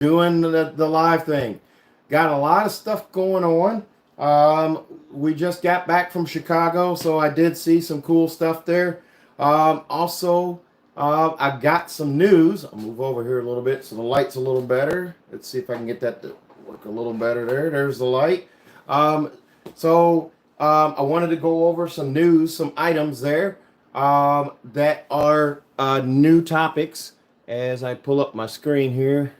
doing the live thing. Got a lot of stuff going on. We just got back from Chicago, so I did see some cool stuff there. Also, I got some news. I'll move over here a little bit so the light's a little better. Let's see if I can get that to work a little better there. There's the light. I wanted to go over some news, some items there that are new topics as I pull up my screen here.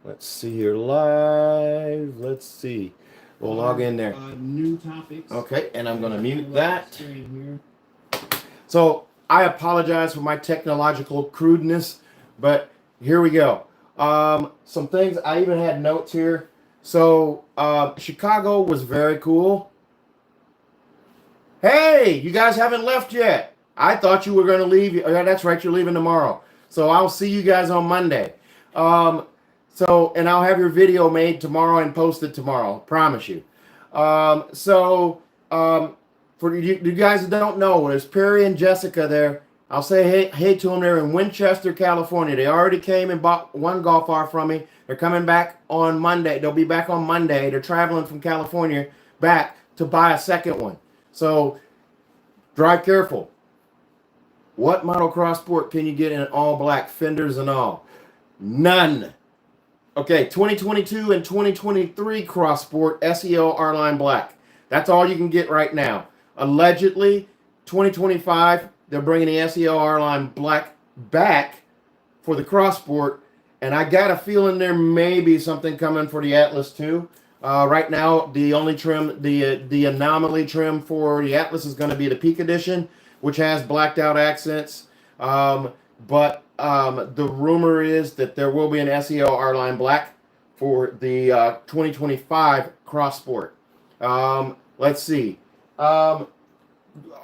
Let's see here live. Let's see. We'll log in there. New topics. Okay, and I'm going to mute that. So I apologize for my technological crudeness, but here we go. Some things, I even had notes here. So Chicago was very cool. Hey, you guys haven't left yet. I thought you were going to leave. Yeah, that's right, you're leaving tomorrow. So I'll see you guys on Monday. And I'll have your video made tomorrow and posted tomorrow. Promise you. For you guys that don't know, there's Perry and Jessica there. I'll say hey to them. They're in Winchester, California. They already came and bought one golf R from me. They're coming back on Monday. They'll be back on Monday. They're traveling from California back to buy a second one. So drive careful. What model cross sport can you get in all black, fenders and all? None. Okay, 2022 and 2023 cross sport SEL-R-Line black. That's all you can get right now. Allegedly, 2025, they're bringing the SEL-R-Line black back for the cross sport. And I got a feeling there may be something coming for the Atlas too. Right now, the only trim, the anomaly trim for the Atlas is going to be the Peak Edition, which has blacked out accents. The rumor is that there will be an SEL-R-Line black for the 2025 cross sport. Let's see. I'll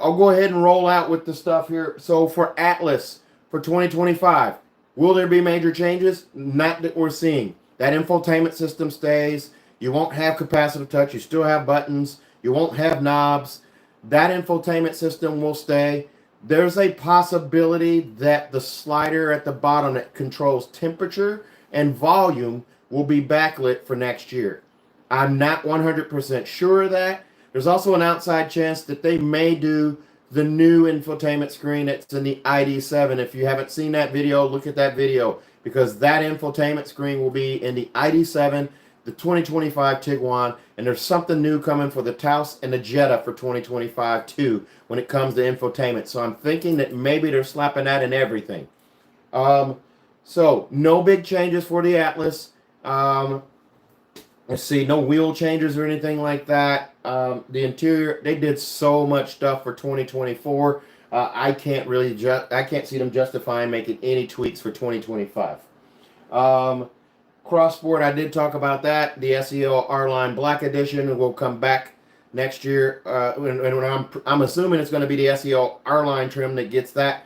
go ahead and roll out with the stuff here. So for Atlas for 2025, will there be major changes? Not that we're seeing. That infotainment system stays. You won't have capacitive touch. You still have buttons. You won't have knobs. That infotainment system will stay. There's a possibility that the slider at the bottom that controls temperature and volume will be backlit for next year. I'm not 100% sure of that. There's also an outside chance that they may do the new infotainment screen that's in the ID7. If you haven't seen that video, look at that video, because that infotainment screen will be in the ID7, the 2025 Tiguan, and there's something new coming for the Taos and the Jetta for 2025 too when it comes to infotainment. So I'm thinking that maybe they're slapping that in everything. So no big changes for the Atlas. Let's see, no wheel changes or anything like that. The interior, they did so much stuff for 2024. I can't see them justifying making any tweaks for 2025. Crosssport, I did talk about that. The SEL-R-Line Black Edition will come back next year. I'm assuming it's going to be the SEL-R-Line trim that gets that.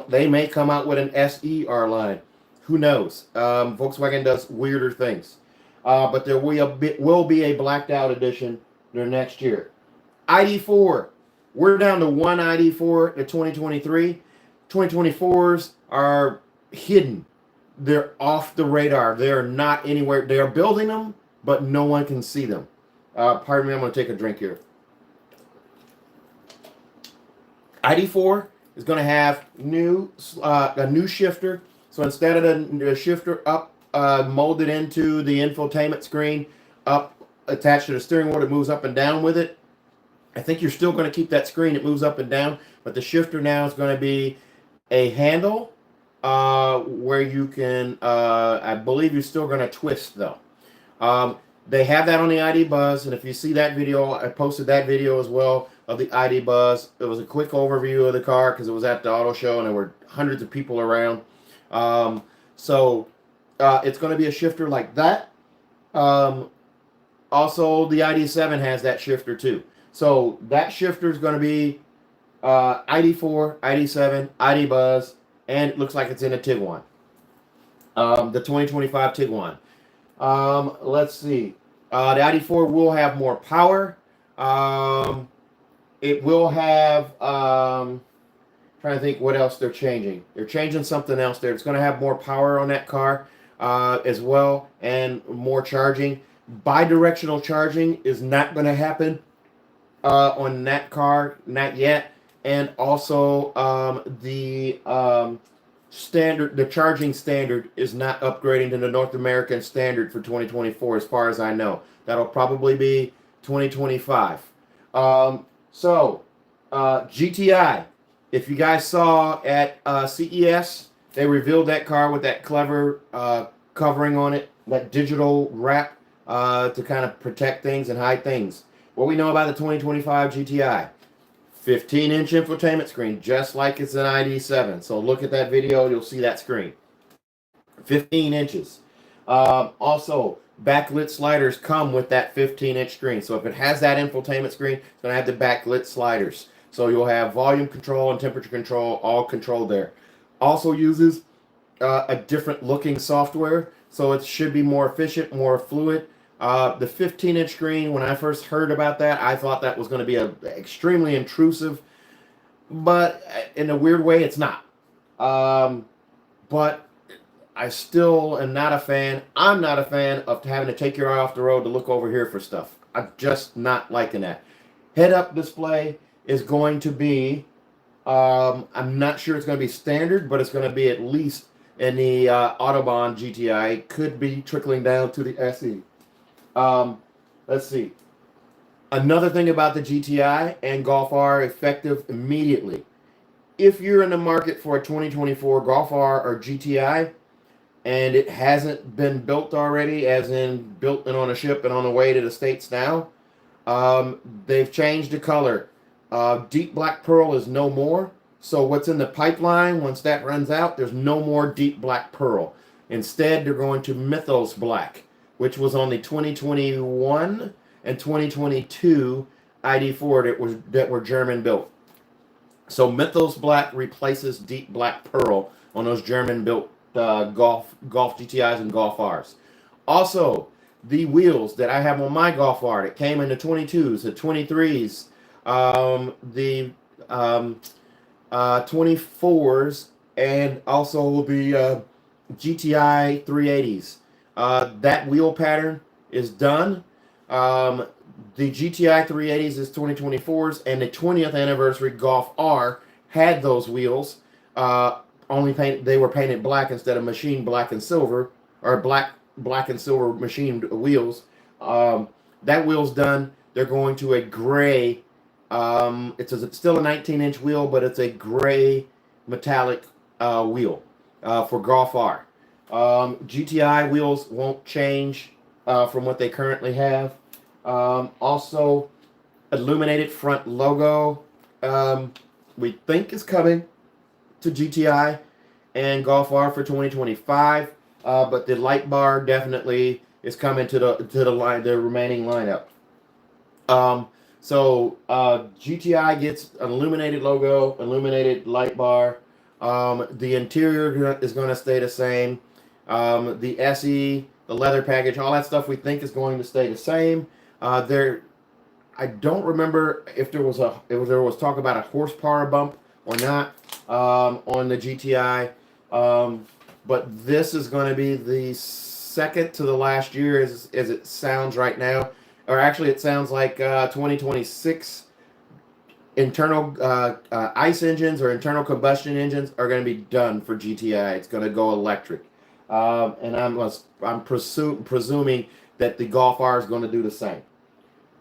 They may come out with an SE-R-Line. Who knows? Volkswagen does weirder things. But there will be a blacked out edition there next year. ID4. We're down to one ID4 to 2023. 2024s are hidden. They're off the radar. They're not anywhere. They are building them, but no one can see them. Pardon me, I'm going to take a drink here. ID4 is going to have a new shifter. So instead of the shifter up molded into the infotainment screen, up attached to the steering wheel that moves up and down with it, I think you're still going to keep that screen. It moves up and down, but the shifter now is going to be a handle where you can, I believe you're still going to twist though. They have that on the ID Buzz, and if you see that video, I posted that video as well of the ID Buzz. It was a quick overview of the car because it was at the auto show and there were hundreds of people around. It's going to be a shifter like that. Also, the ID7 has that shifter too. So that shifter is going to be ID4, ID7, ID Buzz, and it looks like it's in a Tiguan. The 2025 Tiguan. Let's see. The ID4 will have more power. It will have, trying to think what else they're changing. They're changing something else there. It's going to have more power on that car. as well, and more charging. Bi-directional charging is not going to happen on that car, not yet. And also the charging standard is not upgrading to the North American standard for 2024, as far as I know. That'll probably be 2025. GTI. If you guys saw at CES, they revealed that car with that clever covering on it, that digital wrap to kind of protect things and hide things. What we know about the 2025 GTI: 15-inch infotainment screen, just like it's an ID7. So look at that video, you'll see that screen. 15 inches. Also, backlit sliders come with that 15-inch screen. So if it has that infotainment screen, it's going to have the backlit sliders. So you'll have volume control and temperature control all controlled there. Also uses a different looking software, so it should be more efficient, more fluid. The 15-inch screen, when I first heard about that, I thought that was going to be extremely intrusive, but in a weird way, it's not. But I still am not a fan. I'm not a fan of having to take your eye off the road to look over here for stuff. I'm just not liking that. Head-up display is going to be, I'm not sure it's going to be standard, but it's going to be at least in the Autobahn GTI. It could be trickling down to the SE. Let's see. Another thing about the GTI and Golf R, effective immediately. If you're in the market for a 2024 Golf R or GTI and it hasn't been built already, as in built and on a ship and on the way to the States now, they've changed the color. Deep black pearl is no more. So what's in the pipeline, once that runs out, there's no more deep black pearl. Instead, they're going to Mythos black, which was on the 2021 and 2022 ID4 that were German built. So Mythos black replaces deep black pearl on those German built Golf GTIs and Golf Rs. Also, the wheels that I have on my Golf R that came in the 22s, the 23s, the 24s, and also the GTI 380s. That wheel pattern is done. The GTI 380s is 2024s, and the 20th anniversary Golf R had those wheels. They were painted black instead of machined black and silver, or black and silver machined wheels. That wheel's done. They're going to a gray. It's still a 19-inch wheel, but it's a gray metallic wheel for Golf R. GTI wheels won't change from what they currently have. Also, illuminated front logo we think is coming to GTI and Golf R for 2025, but the light bar definitely is coming to the remaining lineup. So GTI gets an illuminated logo, illuminated light bar. The interior is going to stay the same. The SE, the leather package, all that stuff we think is going to stay the same. I don't remember if there was talk about a horsepower bump or not on the GTI. But this is going to be the second to the last year as it sounds right now. Or actually, it sounds like 2026 internal ICE engines or internal combustion engines are going to be done for GTI. It's going to go electric. And I'm presuming that the Golf R is going to do the same.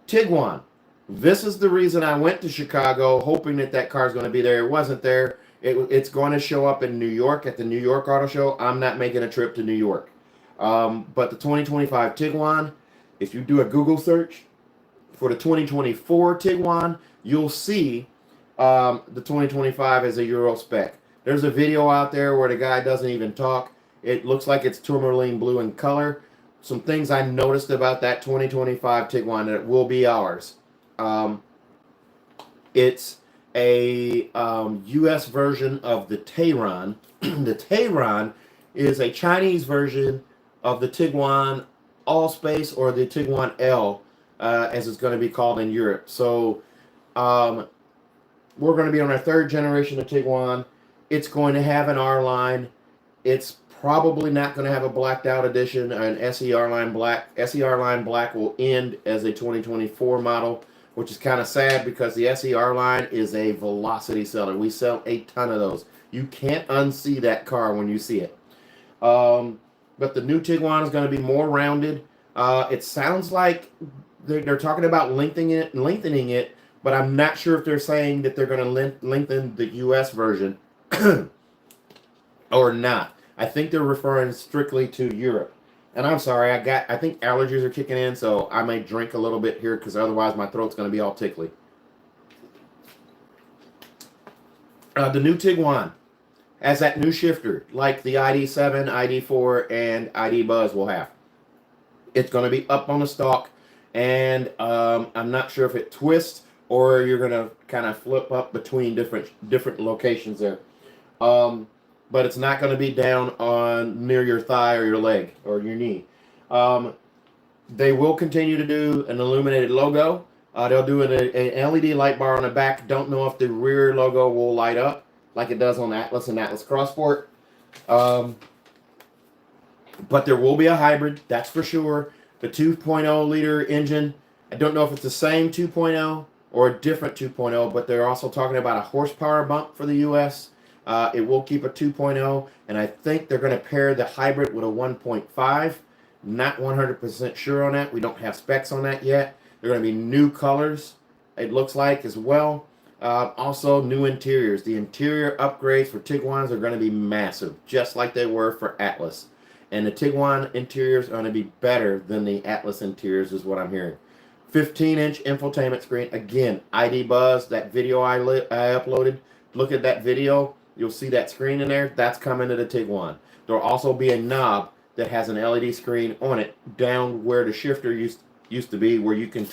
Tiguan. This is the reason I went to Chicago, hoping that car is going to be there. It wasn't there. It's going to show up in New York at the New York Auto Show. I'm not making a trip to New York. But the 2025 Tiguan, if you do a Google search for the 2024 Tiguan, you'll see the 2025 as a Euro spec. There's a video out there where the guy doesn't even talk. It looks like it's tourmaline blue in color. Some things I noticed about that 2025 Tiguan that will be ours. It's a U.S. version of the Tayron. The Tayron is a Chinese version of the Tiguan Allspace, or the Tiguan L, as it's going to be called in Europe. So we're going to be on our third generation of Tiguan. It's going to have an R-Line. It's probably not going to have a blacked out edition. An SER-Line Black. SER-Line Black will end as a 2024 model, which is kind of sad because the SER-Line is a velocity seller. We sell a ton of those. You can't unsee that car when you see it. But the new Tiguan is going to be more rounded. It sounds like they're talking about lengthening it, but I'm not sure if they're saying that they're going to lengthen the US version or not. I think they're referring strictly to Europe. And I'm sorry, I think allergies are kicking in, so I may drink a little bit here because otherwise my throat's going to be all tickly. The new Tiguan has that new shifter like the ID7, ID4, and ID Buzz will have. It's going to be up on the stalk, and I'm not sure if it twists or you're going to kind of flip up between different locations there. But it's not going to be down on near your thigh or your leg or your knee. They will continue to do an illuminated logo. They'll do an LED light bar on the back. Don't know if the rear logo will light up like it does on Atlas and Atlas Crossport. But there will be a hybrid, that's for sure. The 2.0 liter engine, I don't know if it's the same 2.0 or a different 2.0, but they're also talking about a horsepower bump for the US. It will keep a 2.0, and I think they're going to pair the hybrid with a 1.5. Not 100% sure on that. We don't have specs on that yet. They're going to be new colors, it looks like, as well. Also, new interiors. The interior upgrades for Tiguans are going to be massive, just like they were for Atlas. And the Tiguan interiors are going to be better than the Atlas interiors, is what I'm hearing. 15-inch infotainment screen. Again, ID Buzz, that video I uploaded. Look at that video. You'll see that screen in there. That's coming to the Tiguan. There'll also be a knob that has an LED screen on it down where the shifter used to be, where you can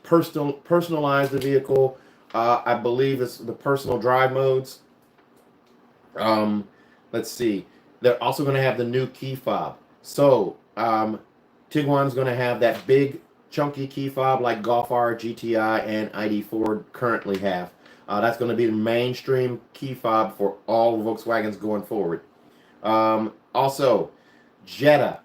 personalize the vehicle. I believe it's the personal drive modes. Let's see. They're also going to have the new key fob. So Tiguan's going to have that big chunky key fob like Golf R, GTI, and ID4 currently have. That's going to be the mainstream key fob for all Volkswagens going forward. Also, Jetta.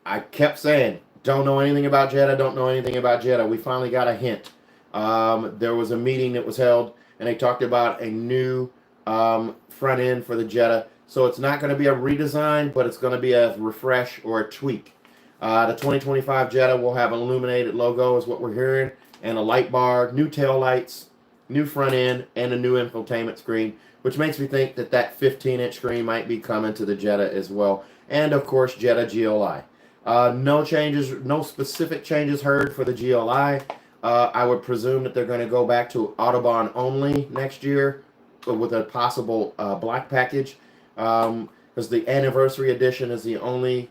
I kept saying, don't know anything about Jetta, don't know anything about Jetta. We finally got a hint. There was a meeting that was held, and they talked about a new front end for the Jetta. So it's not going to be a redesign, but it's going to be a refresh or a tweak. The 2025 Jetta will have an illuminated logo, is what we're hearing, and a light bar, new tail lights, new front end, and a new infotainment screen, which makes me think that that 15-inch screen might be coming to the Jetta as well. And, of course, Jetta GLI. No changes, no specific changes heard for the GLI. I would presume that they're going to go back to Autobahn only next year with a possible black package. Because the anniversary edition is the only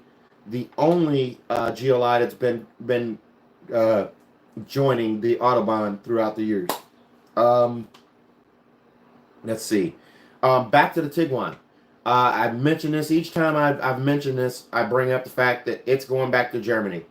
GLI that's been joining the Autobahn throughout the years. Let's see. Back to the Tiguan. I've mentioned this each time I've mentioned this. I bring up the fact that it's going back to Germany.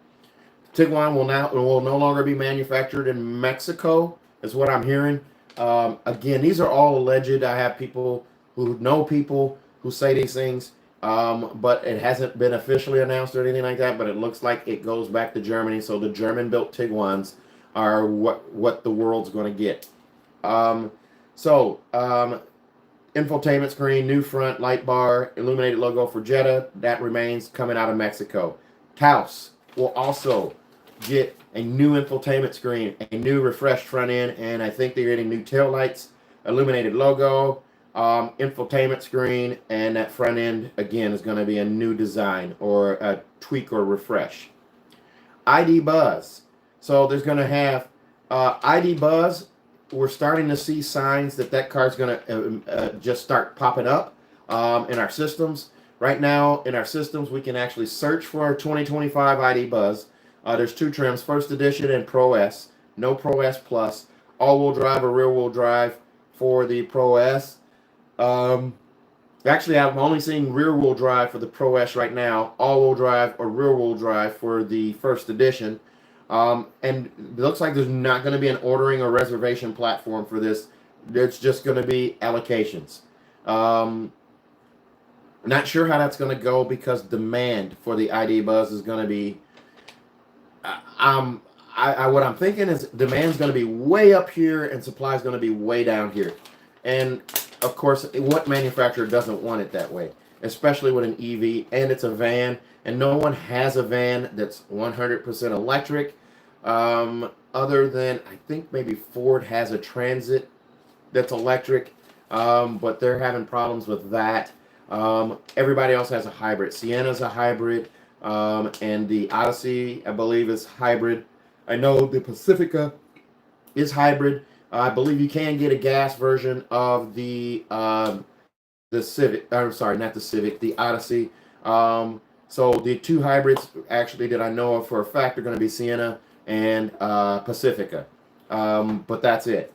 Tiguan will no longer be manufactured in Mexico, is what I'm hearing. Again, these are all alleged. I have people who know people who say these things, but it hasn't been officially announced or anything like that. But it looks like it goes back to Germany. So the German-built Tiguans are what the world's going to get. Infotainment screen, new front light bar, illuminated logo for Jetta. That remains coming out of Mexico. Taos will also get a new infotainment screen, a new refreshed front end, and I think they're getting new tail lights, illuminated logo, infotainment screen, and that front end again is going to be a new design or a tweak or refresh. ID Buzz. So there's going to have ID Buzz. We're starting to see signs that car is going to just start popping up in our systems. Right now, in our systems, we can actually search for our 2025 ID Buzz. There's two trims, First Edition and Pro S. No Pro S Plus. All-wheel drive or rear-wheel drive for the Pro S. Actually, I'm only seeing rear-wheel drive for the Pro S right now. All-wheel drive or rear-wheel drive for the First Edition. And it looks like there's not going to be an ordering or reservation platform for this. It's just going to be allocations. Not sure how that's going to go because demand for the ID Buzz is going to be. What I'm thinking is demand's going to be way up here and supply is going to be way down here, and of course, what manufacturer doesn't want it that way? Especially with an EV and it's a van, and no one has a van that's 100% electric. Other than I think maybe Ford has a Transit that's electric, but they're having problems with that. Everybody else has a hybrid. Sienna's a hybrid, and the Odyssey, I believe, is hybrid. I know the Pacifica is hybrid. I believe you can get a gas version of the Civic. I'm sorry, not the Civic, the Odyssey. So the two hybrids actually that I know of for a fact are going to be Sienna and Pacifica. But that's it.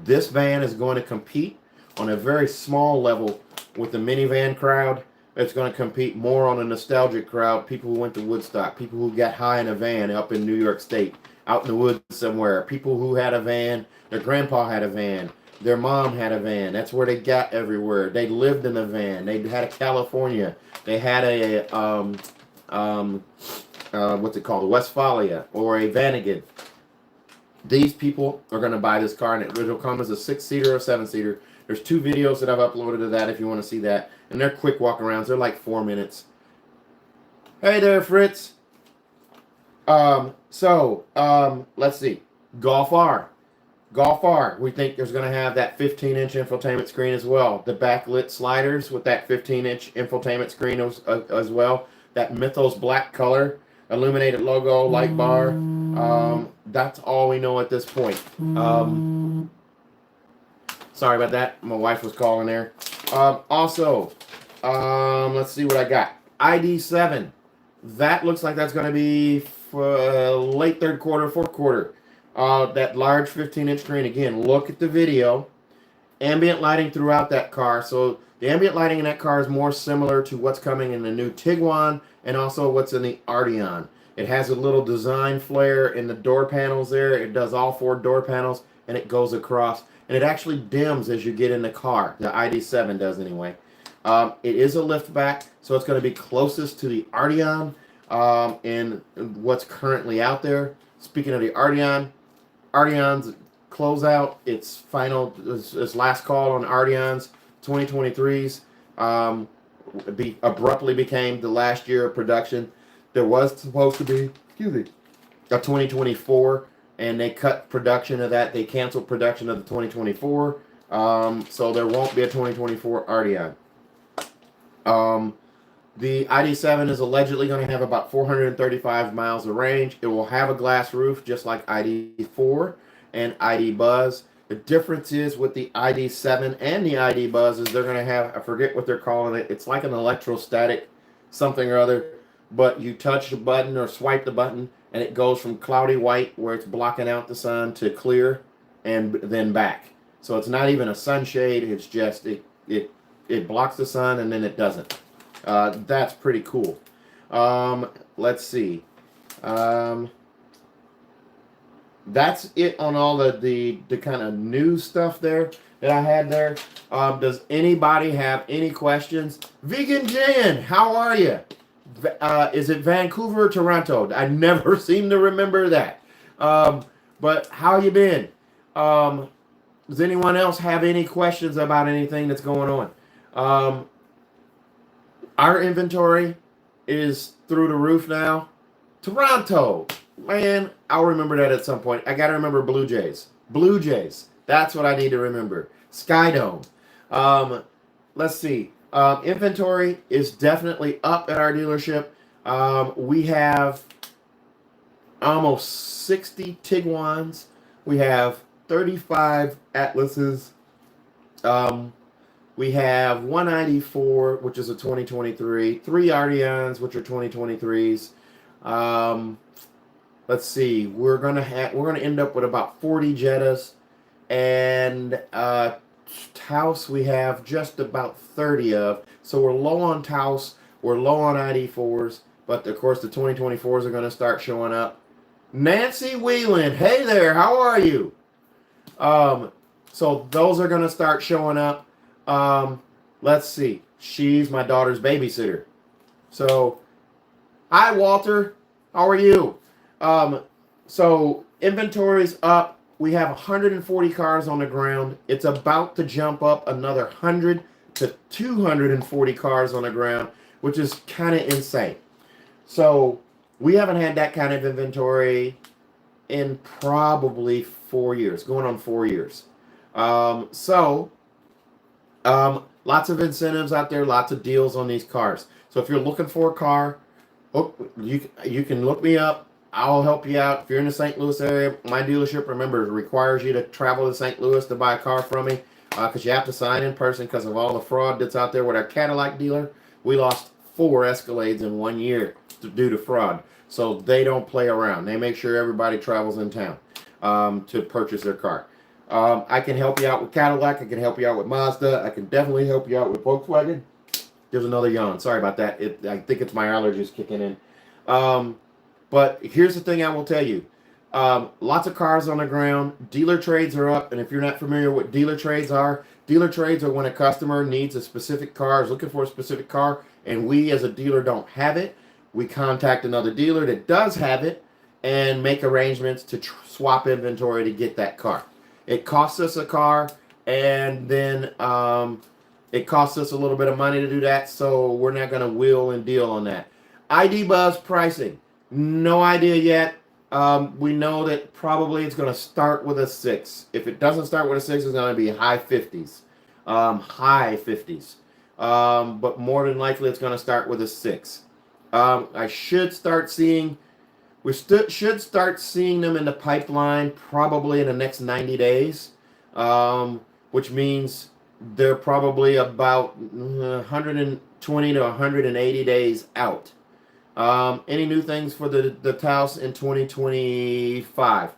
This van is going to compete on a very small level with the minivan crowd. It's going to compete more on a nostalgic crowd, people who went to Woodstock, people who got high in a van up in New York State, out in the woods somewhere, people who had a van, their grandpa had a van, their mom had a van. That's where they got everywhere. They lived in a van. They had a California. They had a, what's it called, a Westphalia or a Vanagon. These people are going to buy this car, and it'll come as a 6-seater or 7-seater. There's 2 videos that I've uploaded of that if you want to see that. And they're quick walk-arounds. They're like 4 minutes. Hey there, Fritz. Let's see. Golf R. Golf R. We think there's going to have that 15-inch infotainment screen as well. The backlit sliders with that 15-inch infotainment screen as well. That Mythos black color. Illuminated logo, light bar. That's all we know at this point. Sorry about that. My wife was calling there. Let's see what I got. ID7. That looks like that's going to be for late third quarter, fourth quarter. That large 15-inch screen. Again, look at the video. Ambient lighting throughout that car. So the ambient lighting in that car is more similar to what's coming in the new Tiguan and also what's in the Arteon. It has a little design flare in the door panels there. It does all 4 door panels, and it goes across. And it actually dims as you get in the car. The ID7 does anyway. It is a liftback, so it's going to be closest to the Arteon in what's currently out there. Speaking of the Arteon, Arteon's closeout, its last call on Arteons, 2023s, abruptly became the last year of production. There was supposed to be, a 2024, and they cut production of that. They canceled production of the 2024, so there won't be a 2024 Arteon. The ID7 is allegedly going to have about 435 miles of range. It will have a glass roof just like ID4 and ID Buzz. The difference is with the ID7 and the ID Buzz is they're going to have, I forget what they're calling it. It's like an electrostatic something or other, but you touch the button or swipe the button and it goes from cloudy white where it's blocking out the sun to clear and then back. So it's not even a sunshade. It's just, it blocks the sun and then it doesn't. That's pretty cool. Let's see. That's it on all the kind of news stuff there that I had there. Does anybody have any questions? Vegan Jan, how are you? Is it Vancouver or Toronto? I never seem to remember that. But how you been? Does anyone else have any questions about anything that's going on? Our inventory is through the roof now. Toronto, man, I'll remember that at some point. I got to remember Blue Jays. Blue Jays, that's what I need to remember. Skydome. Let's see. Inventory is definitely up at our dealership. We have almost 60 Tiguans. We have 35 Atlases. We have 194, which is a 2023, 3 Arteons, which are 2023s. Let's see, we're gonna end up with about 40 Jettas, and Taos we have just about 30 of. So we're low on Taos, we're low on ID4s, but of course the 2024s are gonna start showing up. Nancy Whelan, hey there, how are you? So those are gonna start showing up. Let's see. She's my daughter's babysitter. So, hi, Walter. How are you? So inventory's up. We have 140 cars on the ground. It's about to jump up another 100 to 240 cars on the ground, which is kind of insane. So we haven't had that kind of inventory in probably 4 years, going on 4 years. Lots of incentives out there, lots of deals on these cars. So if you're looking for a car, you can look me up. I'll help you out. If you're in the St. Louis area, my dealership, remember, requires you to travel to St. Louis to buy a car from me because you have to sign in person because of all the fraud that's out there with our Cadillac dealer. We lost 4 Escalades in 1 year due to fraud. So they don't play around. They make sure everybody travels in town to purchase their car. I can help you out with Cadillac. I can help you out with Mazda. I can definitely help you out with Volkswagen. There's another yawn. Sorry about that. I think it's my allergies kicking in. But here's the thing I will tell you. Lots of cars on the ground. Dealer trades are up. And if you're not familiar with what dealer trades are when a customer needs a specific car, is looking for a specific car, and we as a dealer don't have it. We contact another dealer that does have it and make arrangements to swap inventory to get that car. It costs us a car, and then it costs us a little bit of money to do that, so we're not going to wheel and deal on that. ID Buzz pricing. No idea yet. We know that probably it's going to start with a 6. If it doesn't start with a 6, it's going to be high 50s. High 50s. But more than likely, it's going to start with a 6. I should start seeing... We should start seeing them in the pipeline probably in the next 90 days, which means they're probably about 120 to 180 days out. Any new things for the Taos in 2025?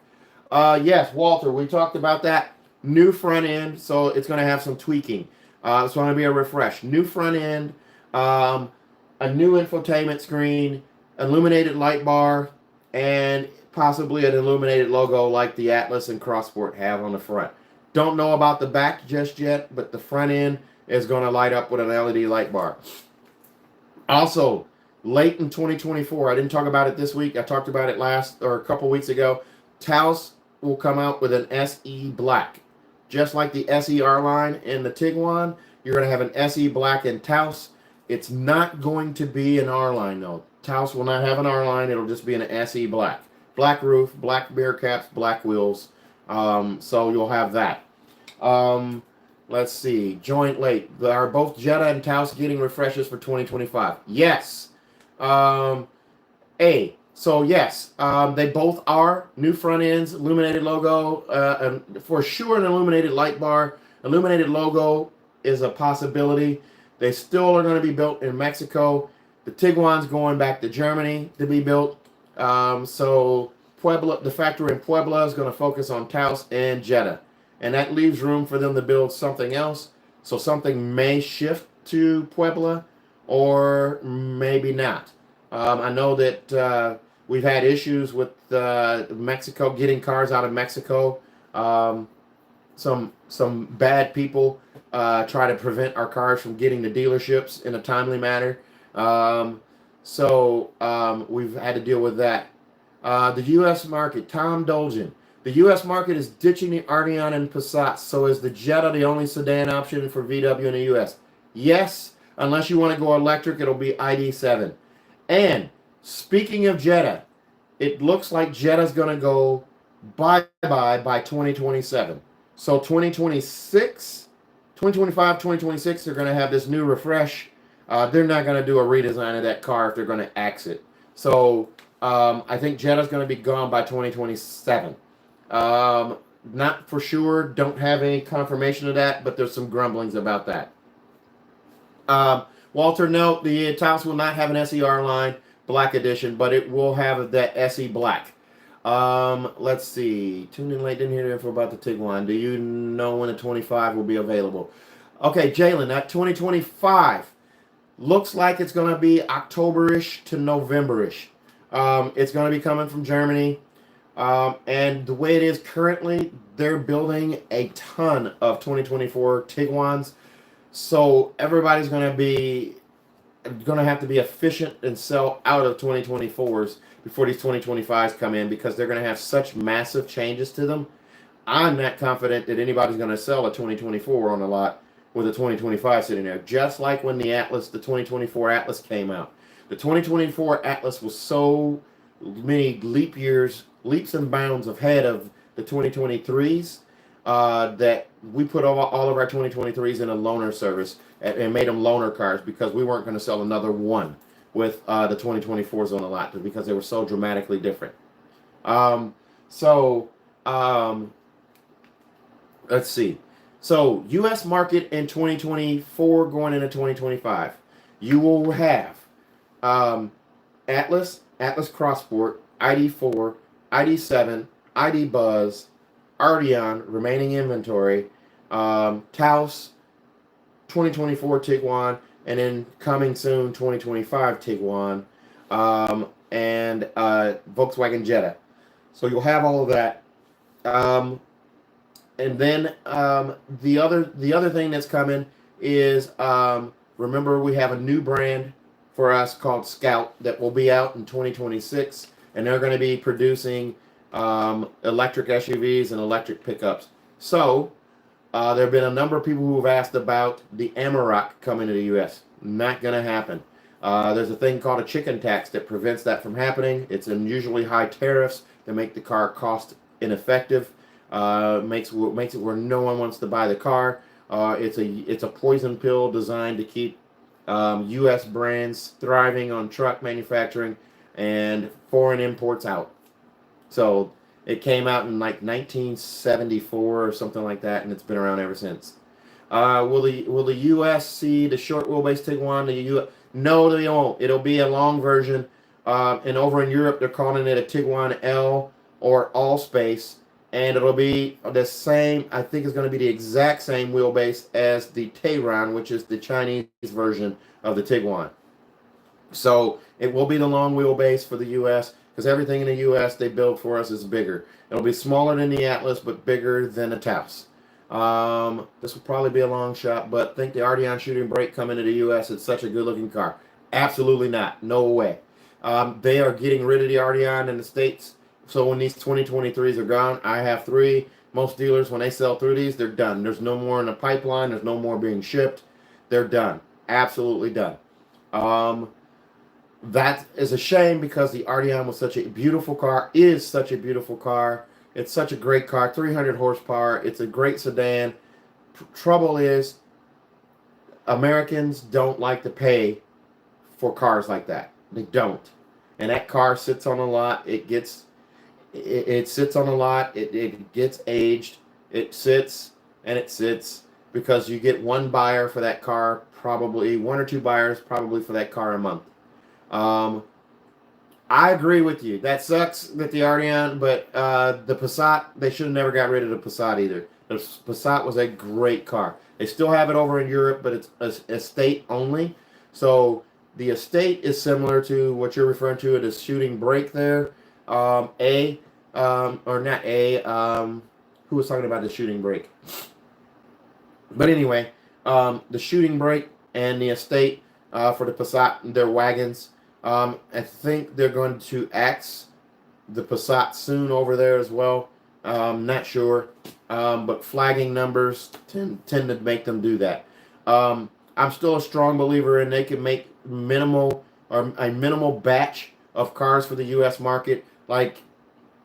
Yes, Walter, we talked about that. New front end, so it's going to have some tweaking. It's going to be a refresh. New front end, a new infotainment screen, illuminated light bar, and possibly an illuminated logo like the Atlas and Crossport have on the front. Don't know about the back just yet, but the front end is going to light up with an LED light bar. Also, late in 2024, I didn't talk about it this week. I talked about it a couple weeks ago. Taos will come out with an SE Black. Just like the SEL-R-Line and the Tiguan, you're going to have an SE Black in Taos. It's not going to be an R-Line, though. Taos will not have an R-Line. It'll just be an SE Black. Black roof, black beer caps, black wheels. So you'll have that. Let's see. Joint late. Are both Jetta and Taos getting refreshes for 2025? Yes. So yes, they both are. New front ends, illuminated logo, and for sure an illuminated light bar. Illuminated logo is a possibility. They still are going to be built in Mexico. The Tiguan's going back to Germany to be built. So Puebla, the factory in Puebla, is going to focus on Taos and Jetta. And that leaves room for them to build something else. So something may shift to Puebla or maybe not. I know that we've had issues with Mexico, getting cars out of Mexico. Some bad people try to prevent our cars from getting to dealerships in a timely manner. So we've had to deal with that. The U.S. market, Tom Dolgen. The U.S. market is ditching the Arteon and Passat. So is the Jetta the only sedan option for VW in the U.S.? Yes, unless you want to go electric, it'll be ID7. And speaking of Jetta, it looks like Jetta's going to go bye-bye by 2027. So 2026, 2025, 2026, they're going to have this new refresh. They're not going to do a redesign of that car if they're going to axe it. So I think Jetta's going to be gone by 2027. Not for sure. Don't have any confirmation of that, but there's some grumblings about that. Walter, no, the Taos will not have an SEL-R-Line Black Edition, but it will have that SE Black. Let's see. Tuned in late, didn't hear the info about the Tiguan. Do you know when the 25 will be available? Okay, Jalen, that 2025 looks like it's going to be October-ish to November-ish. It's going to be coming from Germany. And the way it is currently, they're building a ton of 2024 Tiguans. So everybody's going to have to be efficient and sell out of 2024s before these 2025s come in, because they're going to have such massive changes to them. I'm not confident that anybody's going to sell a 2024 on the lot with a 2025 sitting there. Just like when the 2024 Atlas came out. The 2024 Atlas was so many leaps and bounds ahead of the 2023s, that we put all of our 2023s in a loaner service and made them loaner cars, because we weren't going to sell another one with the 2024s on the lot, because they were so dramatically different. Um, so let's see. So U.S. market in 2024 going into 2025, you will have Atlas Crossport, ID4, ID7, ID Buzz, Arteon, remaining inventory, Taos, 2024 Tiguan, and then coming soon 2025 Tiguan, and Volkswagen Jetta. So you'll have all of that. And then the other thing that's coming is, remember, we have a new brand for us called Scout that will be out in 2026, and they're going to be producing electric SUVs and electric pickups. So there have been a number of people who have asked about the Amarok coming to the U.S. Not going to happen. There's a thing called a chicken tax that prevents that from happening. It's unusually high tariffs that make the car cost ineffective. Makes it where no one wants to buy the car. It's a poison pill designed to keep U.S. brands thriving on truck manufacturing and foreign imports out. So it came out in like 1974 or something like that, and it's been around ever since. Will the U.S. see the short wheelbase Tiguan? No, they won't. It'll be a long version. And over in Europe, they're calling it a Tiguan L or All Space. And it'll be the same, I think it's going to be the exact same wheelbase as the Tayron, which is the Chinese version of the Tiguan. So it will be the long wheelbase for the U.S., because everything in the U.S. they build for us is bigger. It'll be smaller than the Atlas, but bigger than the Taos. This will probably be a long shot, but think the Arteon shooting brake coming to the U.S. It's such a good-looking car. Absolutely not. No way. They are getting rid of the Arteon in the States. So when these 2023s are gone, I have 3. Most dealers, when they sell through these, they're done. There's no more in the pipeline. There's no more being shipped. They're done. Absolutely done. That is a shame, because the Arteon was such a beautiful car, is such a beautiful car. It's such a great car, 300 horsepower. It's a great sedan. Trouble is, Americans don't like to pay for cars like that. They don't. And that car sits on a lot. It sits on a lot. It gets aged. It sits and it sits, because you get one buyer for that car, probably 1 or 2 buyers probably for that car a month. I agree with you. That sucks with the Arteon, but the Passat, they should have never got rid of the Passat either. The Passat was a great car. They still have it over in Europe, but it's estate only. So the estate is similar to what you're referring to as shooting brake there. Or not who was talking about the shooting brake? But anyway, the shooting brake and the estate for the Passat, their wagons. I think they're going to axe the Passat soon over there as well. Not sure, but flagging numbers tend to make them do that. I'm still a strong believer in they can make a minimal batch of cars for the U.S. market, like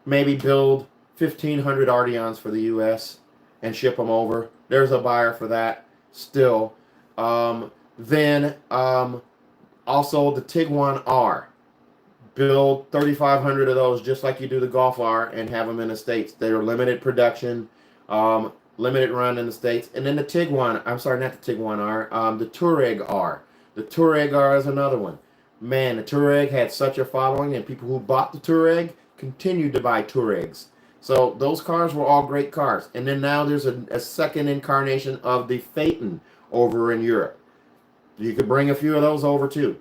maybe build 1,500 Arteons for the U.S. and ship them over. There's a buyer for that still. Then also the Tiguan R. Build 3,500 of those just like you do the Golf R and have them in the States. They are limited production, limited run in the States. And then the Tiguan, I'm sorry, not the Tiguan R, the Touareg R. The Touareg R is another one. Man, the Touareg had such a following, and people who bought the Touareg continued to buy Touaregs. So those cars were all great cars. And then now there's a second incarnation of the Phaeton over in Europe. You could bring a few of those over too.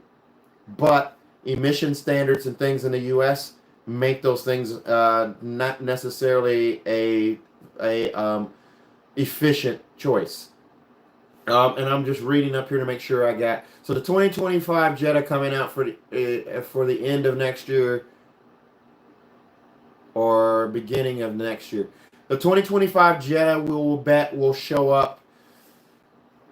But emission standards and things in the U.S. make those things not necessarily a efficient choice. And I'm just reading up here to make sure I got. So the 2025 Jetta coming out for the end of next year or beginning of next year. The 2025 Jetta will show up.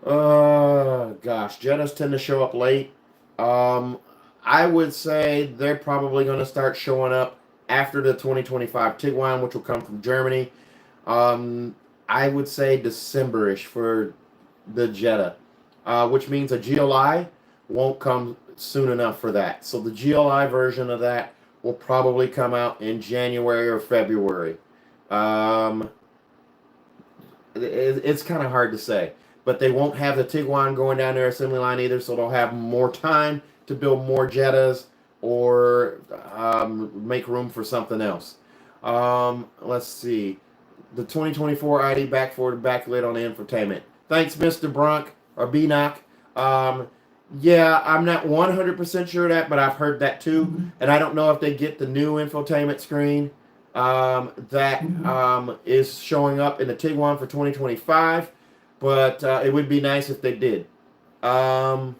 Gosh, Jettas tend to show up late. Um, I would say they're probably going to start showing up after the 2025 Tiguan, which will come from Germany. Um, I would say December-ish for the Jetta, which means a GLI won't come soon enough for that. So the GLI version of that will probably come out in January or February. Um, it's kind of hard to say, but they won't have the Tiguan going down their assembly line either, so they'll have more time to build more Jettas or make room for something else. Let's see. The 2024 ID back forward backlit on the infotainment. Thanks, Mr. Brunk or BNOC. Yeah, I'm not 100% sure of that, but I've heard that too. And I don't know if they get the new infotainment screen that is showing up in the Tiguan for 2025, but it would be nice if they did. Let's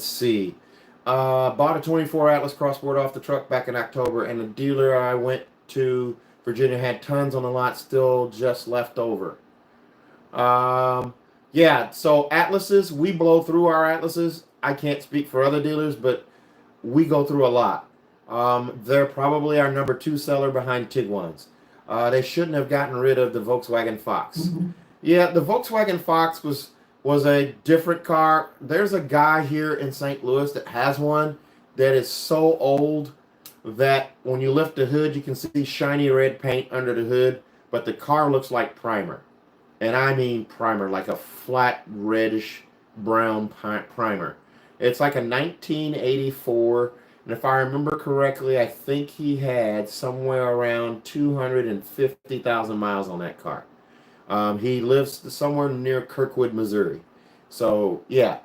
see. Bought a 24 Atlas crossboard off the truck back in October, and the dealer I went to Virginia had tons on the lot, still just left over. Yeah, so Atlases, we blow through our Atlases. I can't speak for other dealers, but we go through a lot. They're probably our number 2 seller behind Tiguan's. They shouldn't have gotten rid of the Volkswagen Fox. Yeah, the Volkswagen Fox was a different car. There's a guy here in St. Louis that has one that is so old that when you lift the hood, you can see shiny red paint under the hood, but the car looks like primer. And I mean primer, like a flat reddish brown primer. It's like a 1984, and if I remember correctly, I think he had somewhere around 250,000 miles on that car. He lives somewhere near Kirkwood, Missouri. So, yeah,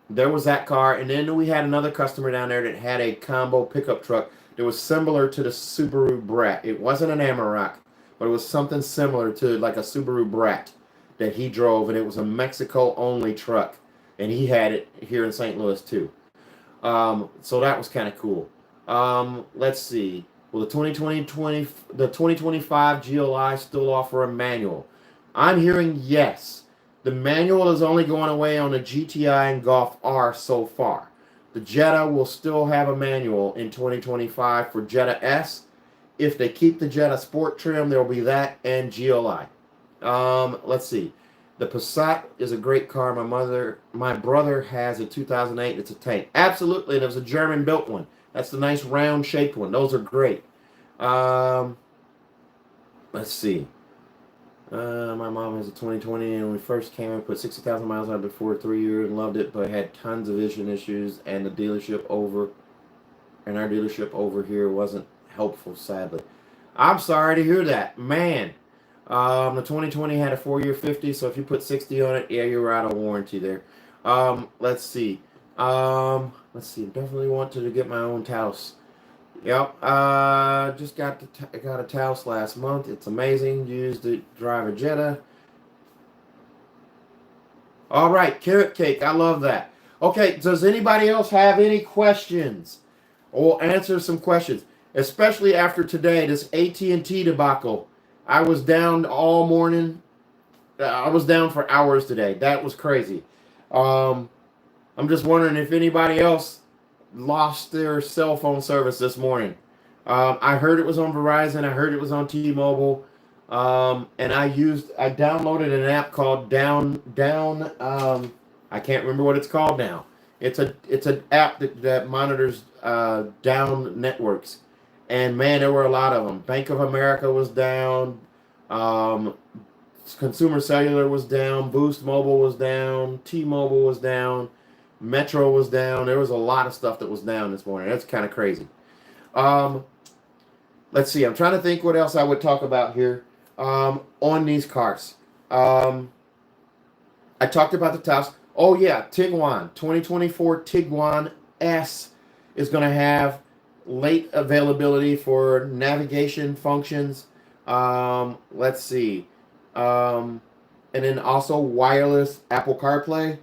there was that car. And then we had another customer down there that had a combo pickup truck that was similar to the Subaru Brat. It wasn't an Amarok, but it was something similar to like a Subaru Brat that he drove, and it was a Mexico-only truck. And he had it here in St. Louis, too. So that was kind of cool. Let's see. Will the 2025 GLI still offer a manual? I'm hearing yes. The manual is only going away on the GTI and Golf R so far. The Jetta will still have a manual in 2025 for Jetta S. If they keep the Jetta Sport trim, there will be that and GLI. Let's see. The Passat is a great car. My brother has a 2008. It's a tank. Absolutely, and it was a German-built one. That's the nice round-shaped one. Those are great. Let's see. My mom has a 2020, and when we first came, I put 60,000 miles on it before 3 years and loved it, but had tons of vision issues, and our dealership over here wasn't helpful, sadly. I'm sorry to hear that, man. The 2020 had a 4-year 50, so if you put 60 on it, yeah, you're out of warranty there. Let's see. Definitely want to get my own Taos. Yep. Just got a Taos last month. It's amazing. Used to drive a Jetta. All right, carrot cake. I love that. Okay, does anybody else have any questions? We'll answer some questions, especially after today, this AT&T debacle. I was down all morning. I was down for hours today. That was crazy. I'm just wondering if anybody else lost their cell phone service this morning. I heard it was on Verizon. I heard it was on T-Mobile. And I downloaded an app called Down. I can't remember what it's called now. It's an app that monitors down networks. And man, there were a lot of them. Bank of America was down. Consumer Cellular was down. Boost Mobile was down. T-Mobile was down. Metro was down. There was a lot of stuff that was down this morning. That's kind of crazy. Let's see. I'm trying to think what else I would talk about here on these cars. I talked about the Taos. Oh, yeah. Tiguan. 2024 Tiguan S is going to have late availability for navigation functions. Let's see. and then also wireless Apple CarPlay,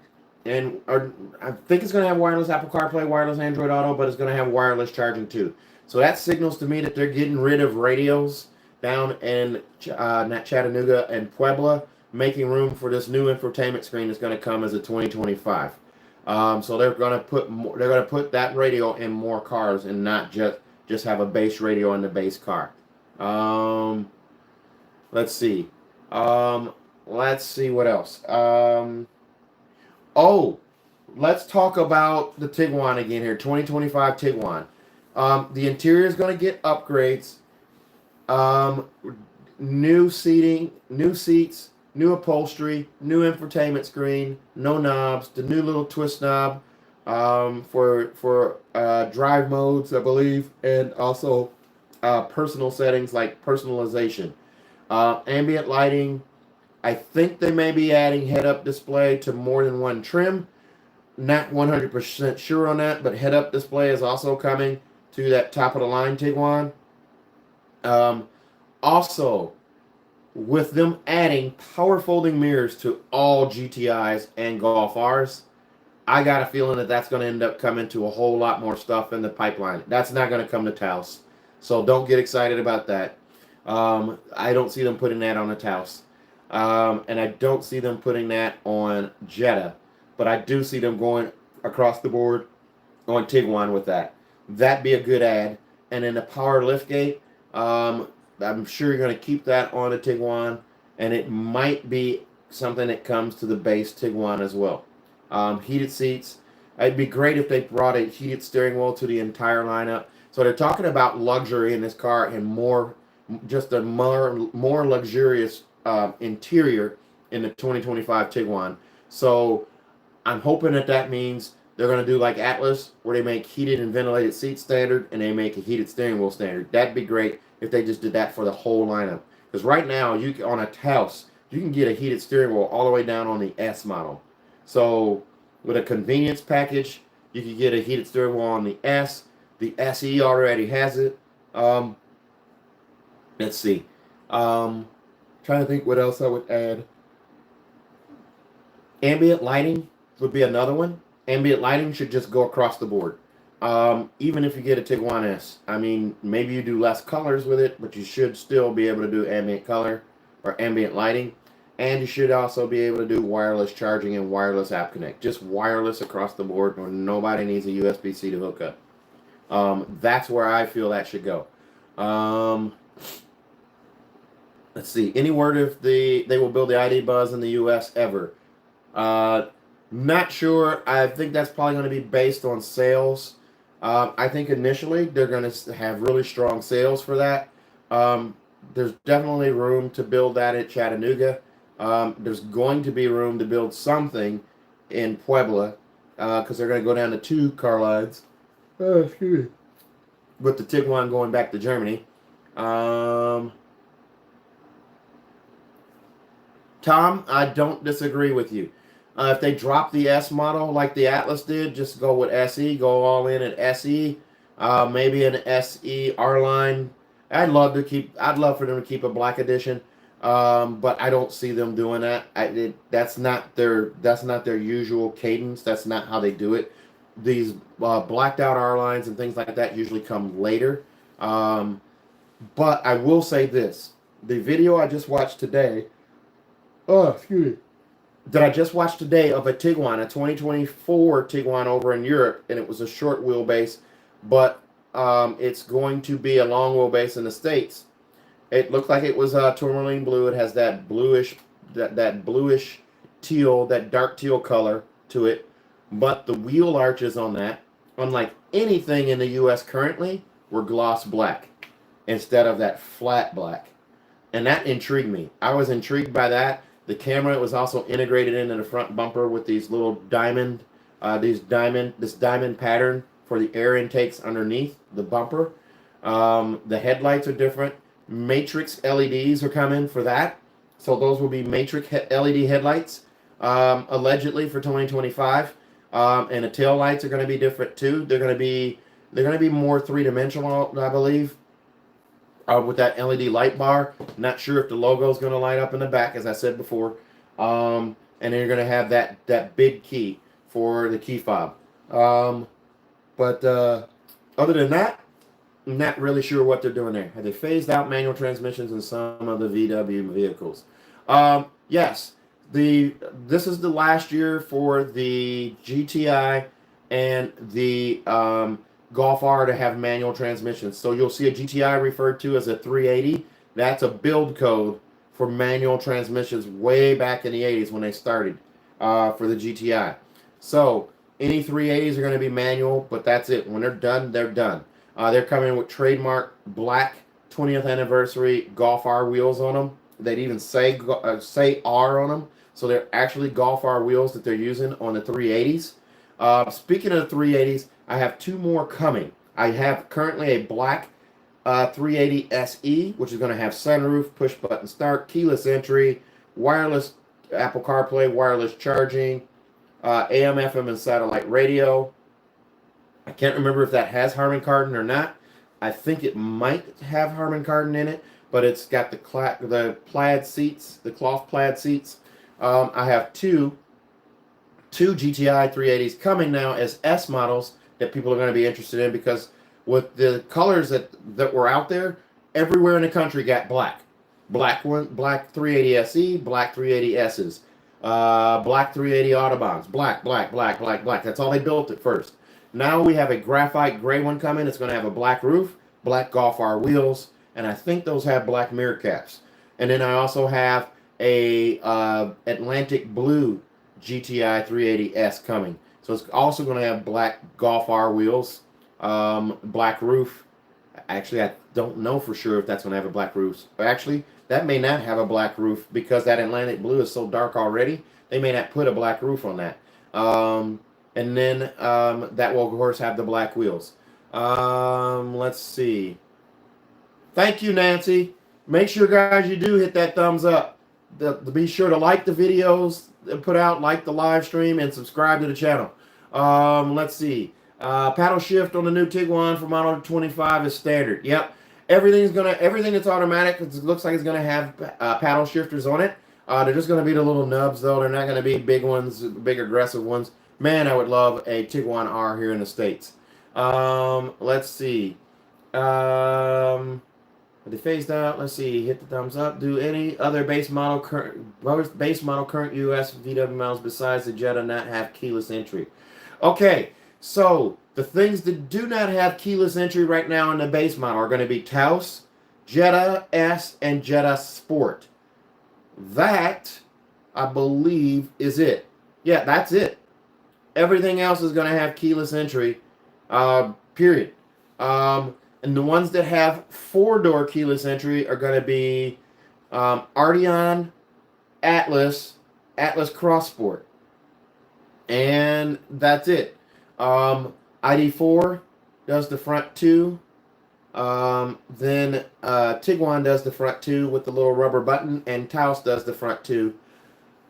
and I think it's going to have wireless Apple CarPlay, wireless Android Auto, but it's going to have wireless charging too. So that signals to me that they're getting rid of radios down in Chattanooga and Puebla, making room for this new infotainment screen that's going to come as a 2025. So they're going to put more, they're going to put that radio in more cars and not just have a base radio in the base car. Let's see. Um, let's see what else. Oh, let's talk about the Tiguan again here. 2025 Tiguan. The interior is going to get upgrades. Um, New seating, new seats, new upholstery, new infotainment screen, no knobs, the new little twist knob for drive modes, I believe, and also personal settings like personalization. Ambient lighting. I think they may be adding head-up display to more than one trim. Not 100% sure on that, but head-up display is also coming to that top-of-the-line Tiguan. Also, with them adding power folding mirrors to all GTIs and Golf Rs, I got a feeling that that's going to end up coming to a whole lot more stuff in the pipeline. That's not going to come to Taos. So don't get excited about that. I don't see them putting that on a Taos. And I don't see them putting that on Jetta. But I do see them going across the board on Tiguan with that. That'd be a good ad. And then the power liftgate, I'm sure you're going to keep that on a Tiguan. And it might be something that comes to the base Tiguan as well. Heated seats. It'd be great if they brought a heated steering wheel to the entire lineup. So they're talking about luxury in this car and just a more luxurious interior in the 2025 Tiguan. So I'm hoping that means they're going to do like Atlas, where they make heated and ventilated seats standard, and they make a heated steering wheel standard. That'd be great if they just did that for the whole lineup. Because right now, on a Taos, you can get a heated steering wheel all the way down on the S model. So with a convenience package, you can get a heated steering wheel on the S. The SE already has it. Let's see. Trying to think what else I would add. Ambient lighting would be another one. Ambient lighting should just go across the board. Even if you get a Tiguan S. I mean, maybe you do less colors with it, but you should still be able to do ambient color or ambient lighting. And you should also be able to do wireless charging and wireless app connect. Just wireless across the board where nobody needs a USB-C to hook up. That's where I feel that should go. Let's see. Any word if they will build the ID Buzz in the U.S. ever? Not sure. I think that's probably going to be based on sales. I think initially they're going to have really strong sales for that. There's definitely room to build that at Chattanooga. There's going to be room to build something in Puebla because they're going to go down to 2 car lines. Excuse me. With the Tiguan going back to Germany. Tom, I don't disagree with you. If they drop the S model like the Atlas did, just go with SE, go all in at SE, maybe an SEL-R-Line. I'd love for them to keep a black edition, but I don't see them doing that. That's not their usual cadence. That's not how they do it. These blacked out R-Lines and things like that usually come later. But I will say this: the video I just watched today. Excuse me. That I just watched today of a Tiguan, a 2024 Tiguan over in Europe, and it was a short wheelbase, but it's going to be a long wheelbase in the States. It looked like it was tourmaline blue. It has that bluish, that bluish teal, that dark teal color to it, but the wheel arches on that, unlike anything in the U.S. currently, were gloss black instead of that flat black, and that intrigued me. I was intrigued by that. The camera was also integrated into the front bumper with these little this diamond pattern for the air intakes underneath the bumper. The headlights are different. Matrix LEDs are coming for that. So those will be Matrix LED headlights, allegedly for 2025. And the tail lights are going to be different too. They're going to be more three-dimensional, I believe. With that LED light bar. Not sure if the logo is going to light up in the back, as I said before. And then you're going to have that big key for the key fob. But other than that, I'm not really sure what they're doing there. Have they phased out manual transmissions in some of the VW vehicles? Yes. This is the last year for the GTI and the Golf R to have manual transmissions. So you'll see a GTI referred to as a 380. That's a build code for manual transmissions way back in the 80s when they started for the GTI. So any 380s are going to be manual, but that's it. When they're done, they're done. They're coming with trademark black 20th anniversary Golf R wheels on them. They'd even say R on them. So they're actually Golf R wheels that they're using on the 380s. Speaking of the 380s, I have two more coming. I have currently a black 380 SE, which is going to have sunroof, push button start, keyless entry, wireless Apple CarPlay, wireless charging, AM, FM, and satellite radio. I can't remember if that has Harman Kardon or not. I think it might have Harman Kardon in it, but it's got the plaid seats, the cloth plaid seats. I have two GTI 380s coming now as S models that people are going to be interested in, because with the colors that were out there, everywhere in the country got black. Black 380 SE, black 380 S's, black 380 Autobahns, black. That's all they built at first. Now we have a graphite gray one coming. It's going to have a black roof, black Golf R wheels, and I think those have black mirror caps. And then I also have a Atlantic blue GTI 380S coming. So it's also going to have black Golf R wheels, black roof. Actually, I don't know for sure if that's going to have a black roof. Actually, that may not have a black roof because that Atlantic blue is so dark already. They may not put a black roof on that. And then that will, of course, have the black wheels. Let's see. Thank you, Nancy. Make sure, guys, you do hit that thumbs up. Be sure to like the videos put out, like the live stream, and subscribe to the channel. Let's see. Paddle shift on the new Tiguan for model 25 is standard. Yep. Everything that's automatic, it looks like it's gonna have paddle shifters on it. They're just gonna be the little nubs, though. They're not gonna be big ones, big aggressive ones. Man, I would love a Tiguan R here in the States. Let's see. They phased out. Let's see. Hit the thumbs up. Do any other base model current US VW models besides the Jetta not have keyless entry? Okay, so the things that do not have keyless entry right now in the base model are going to be Taos, Jetta S, and Jetta Sport. That, I believe, is it. Yeah, that's it. Everything else is going to have keyless entry, period. And the ones that have four-door keyless entry are going to be Arteon, Atlas, Atlas Cross Sport. And that's it. ID4 does the front two. Then Tiguan does the front two with the little rubber button, and Taos does the front two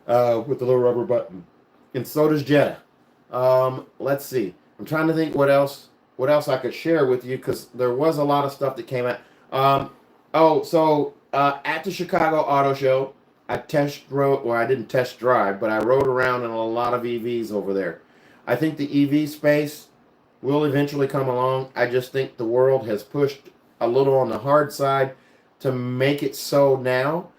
with the little rubber button. And so does Jetta. Let's see. I'm trying to think what else I could share with you, because there was a lot of stuff that came out. At the Chicago Auto Show, I didn't test drive, but I rode around in a lot of EVs over there. I think the EV space will eventually come along. I just think the world has pushed a little on the hard side to make it so now.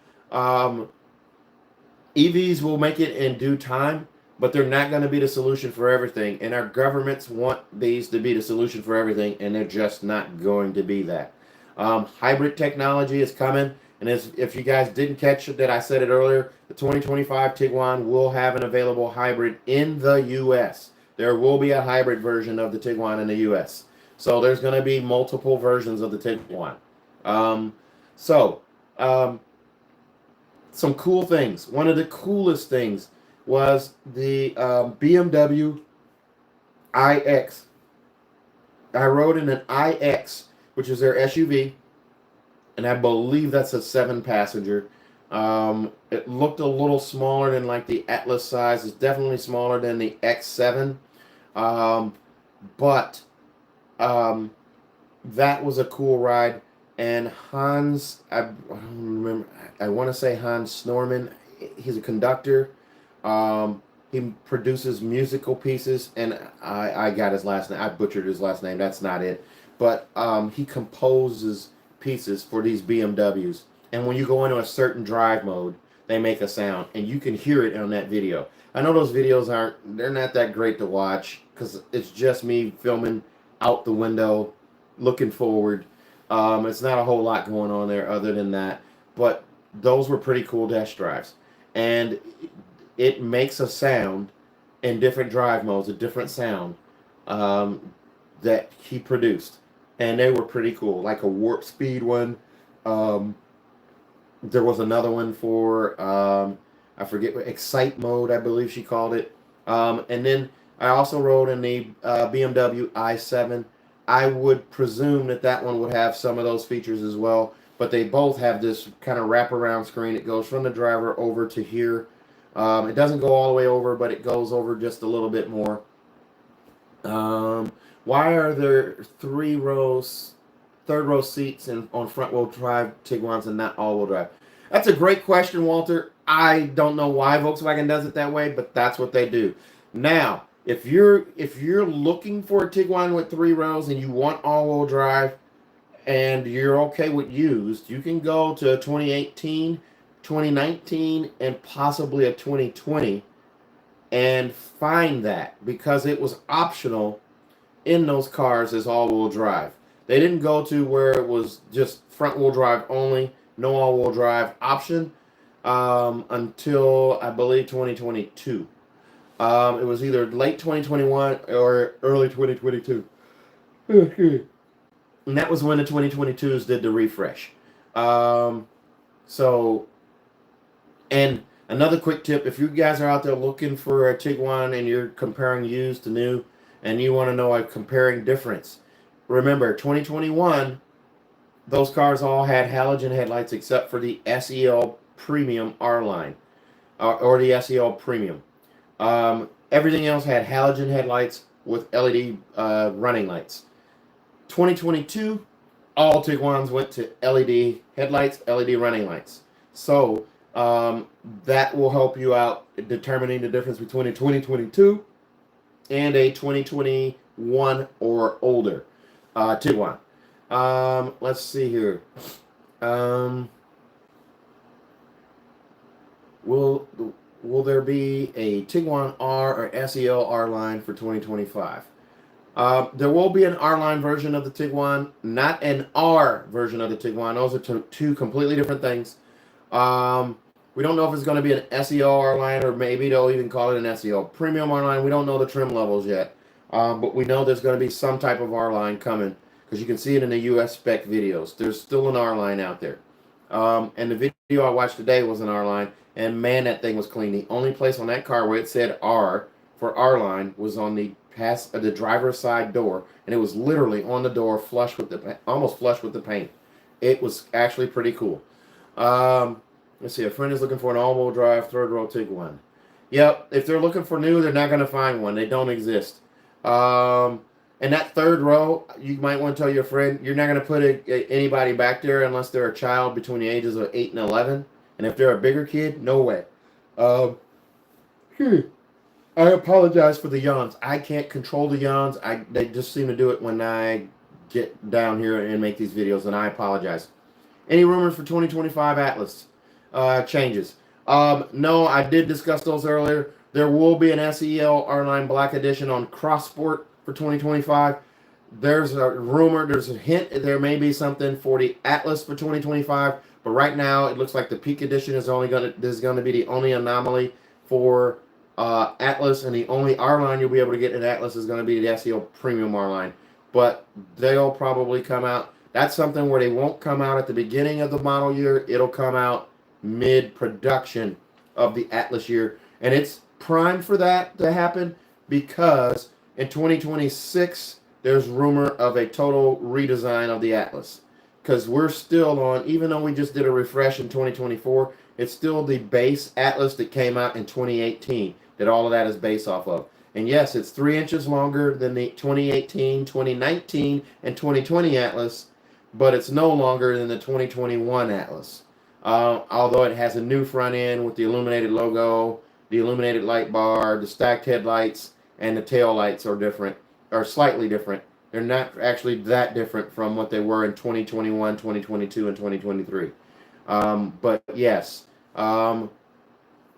EVs will make it in due time, but they're not going to be the solution for everything. And our governments want these to be the solution for everything, and they're just not going to be that. Hybrid technology is coming. And if you guys didn't catch it, that I said it earlier, the 2025 Tiguan will have an available hybrid in the U.S. There will be a hybrid version of the Tiguan in the U.S. So there's going to be multiple versions of the Tiguan. Some cool things. One of the coolest things was the BMW iX. I rode in an iX, which is their SUV, and I believe that's a 7-passenger. It looked a little smaller than like the Atlas size. It's definitely smaller than the X7, but that was a cool ride. And Hans, I don't remember. I want to say Hans Snorman. he's a conductor. He produces musical pieces, and I got his last name. I butchered his last name. That's not it. But he composes pieces for these BMWs. And when you go into a certain drive mode, they make a sound, and you can hear it on that video. I know those videos they're not that great to watch because it's just me filming out the window, looking forward. It's not a whole lot going on there other than that. But those were pretty cool test drives. And it makes a sound in different drive modes, a different sound that he produced. And they were pretty cool, like a warp speed one. There was another one for, I forget, excite mode, I believe she called it. And then I also rode in the BMW i7. I would presume that that one would have some of those features as well. But they both have this kind of wraparound screen. It goes from the driver over to here. It doesn't go all the way over, but it goes over just a little bit more. Why are there third row seats on front wheel drive Tiguan's and not all wheel drive? That's a great question, Walter. I don't know why Volkswagen does it that way, but that's what they do. Now, if you're looking for a Tiguan with 3 rows and you want all wheel drive and you're okay with used, you can go to a 2018, 2019, and possibly a 2020 and find that, because it was optional in those cars as all-wheel drive. They didn't go to where it was just front-wheel drive only, no all-wheel drive option until, I believe, 2022. It was either late 2021 or early 2022. And that was when the 2022s did the refresh. And another quick tip, if you guys are out there looking for a Tiguan and you're comparing used to new, and you want to know a comparing difference, remember 2021, those cars all had halogen headlights except for the SEL Premium R-Line or the SEL Premium. Everything else had halogen headlights with LED running lights. 2022, all Tiguan's went to LED headlights, LED running lights. So that will help you out determining the difference between a 2022 and a 2021 or older Tiguan. Let's see here. Will there be a Tiguan R or SEL-R-Line for 2025? There will be an R-Line version of the Tiguan, not an R version of the Tiguan. Those are two completely different things. We don't know if it's going to be an SEL R-Line, or maybe they'll even call it an SEL Premium R-Line. We don't know the trim levels yet. But we know there's going to be some type of R-Line coming, because you can see it in the US spec videos. There's still an R-Line out there. And the video I watched today was an R-Line, and man, that thing was clean. The only place on that car where it said R for R-Line was on the driver's side door, and it was literally on the door, almost flush with the paint. It was actually pretty cool. Let's see. A friend is looking for an all-wheel drive third row Tiguan. Yep. If they're looking for new, they're not going to find one. They don't exist. And that third row, you might want to tell your friend, you're not going to put anybody back there unless they're a child between the ages of 8 and 11. And if they're a bigger kid, no way. I apologize for the yawns. I can't control the yawns. They just seem to do it when I get down here and make these videos, and I apologize. Any rumors for 2025 Atlas changes? No, I did discuss those earlier. There will be an SEL-R-Line Black Edition on Cross Sport for 2025. There's a rumor, there's a hint there may be something for the Atlas for 2025, but right now it looks like the Peak Edition is going to be the only anomaly for Atlas, and the only R-Line you'll be able to get in Atlas is going to be the SEL Premium R-Line. But they'll probably come out. That's something where they won't come out at the beginning of the model year. It'll come out mid-production of the Atlas year. And it's primed for that to happen because in 2026, there's rumor of a total redesign of the Atlas. Because we're still on, even though we just did a refresh in 2024, it's still the base Atlas that came out in 2018 that all of that is based off of. And yes, it's 3 inches longer than the 2018, 2019, and 2020 Atlas, but it's no longer than the 2021 Atlas. although it has a new front end with the illuminated logo, the illuminated light bar, the stacked headlights, and the tail lights are different, are slightly different. They're not actually that different from what they were in 2021, 2022, and 2023. But yes,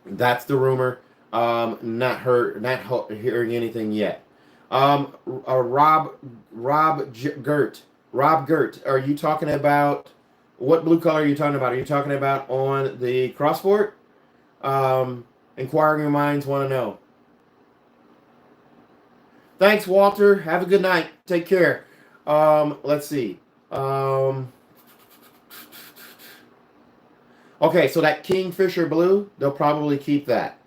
that's the rumor. Not hearing anything yet. Rob Gert, are you talking about, what blue color are you talking about? Are you talking about on the Crossport? Inquiring minds want to know. Thanks, Walter. Have a good night. Take care. Let's see. Okay, so that Kingfisher blue, they'll probably keep that.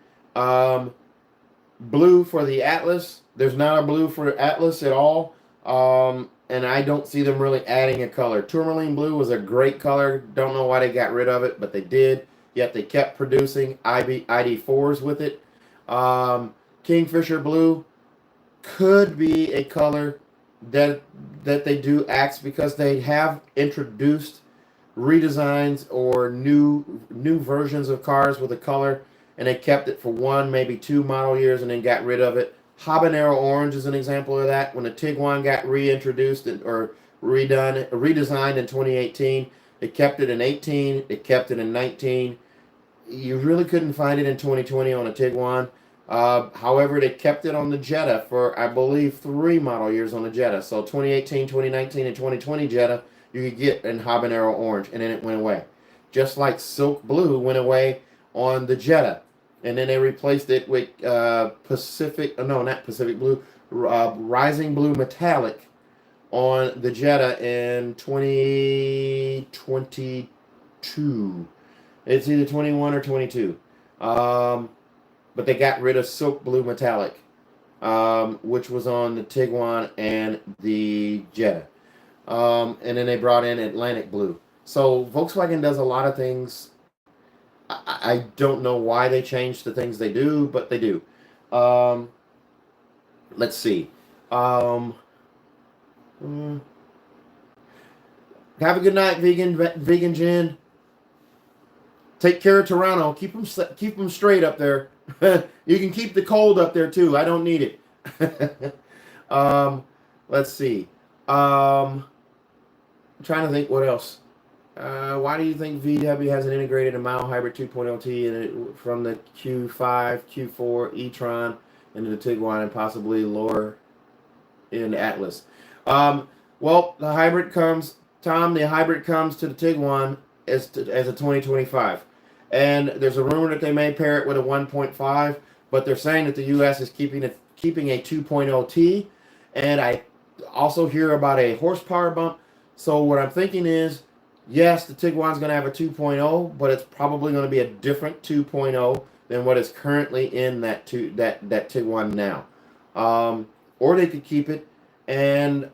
Blue for the Atlas. There's not a blue for Atlas at all. And I don't see them really adding a color. Tourmaline blue was a great color. Don't know why they got rid of it, but they did. Yet they kept producing ID4s with it. Kingfisher blue could be a color that they do axe, because they have introduced redesigns or new versions of cars with a color, and they kept it for 1, maybe 2 model years and then got rid of it. Habanero orange is an example of that. When the Tiguan got reintroduced or redesigned in 2018, they kept it in 18, they kept it in 19. You really couldn't find it in 2020 on a Tiguan. However, they kept it on the Jetta for, I believe, 3 model years on the Jetta. So 2018, 2019, and 2020 Jetta, you could get in Habanero orange, and then it went away. Just like Silk Blue went away on the Jetta. And then they replaced it with Pacific Blue, Rising Blue Metallic on the Jetta in 2022. It's either 21 or 22. But they got rid of Silk Blue Metallic, which was on the Tiguan and the Jetta. And then they brought in Atlantic Blue. So Volkswagen does a lot of things. I don't know why they changed the things they do, but they do. Let's see. Have a good night, vegan Jen. Take care of Toronto. Keep them straight up there. You can keep the cold up there too. I don't need it. Let's see. I'm trying to think what else. Why do you think VW hasn't integrated a mild hybrid 2.0T in it from the Q5, Q4, e-tron into the Tiguan and possibly lower in Atlas? Well, the hybrid comes, Tom. The hybrid comes to the Tiguan as a 2025, and there's a rumor that they may pair it with a 1.5, but they're saying that the U.S. is keeping a 2.0T, and I also hear about a horsepower bump. So what I'm thinking is, yes, the Tiguan's going to have a 2.0, but it's probably going to be a different 2.0 than what is currently in that Tiguan now. Or they could keep it, and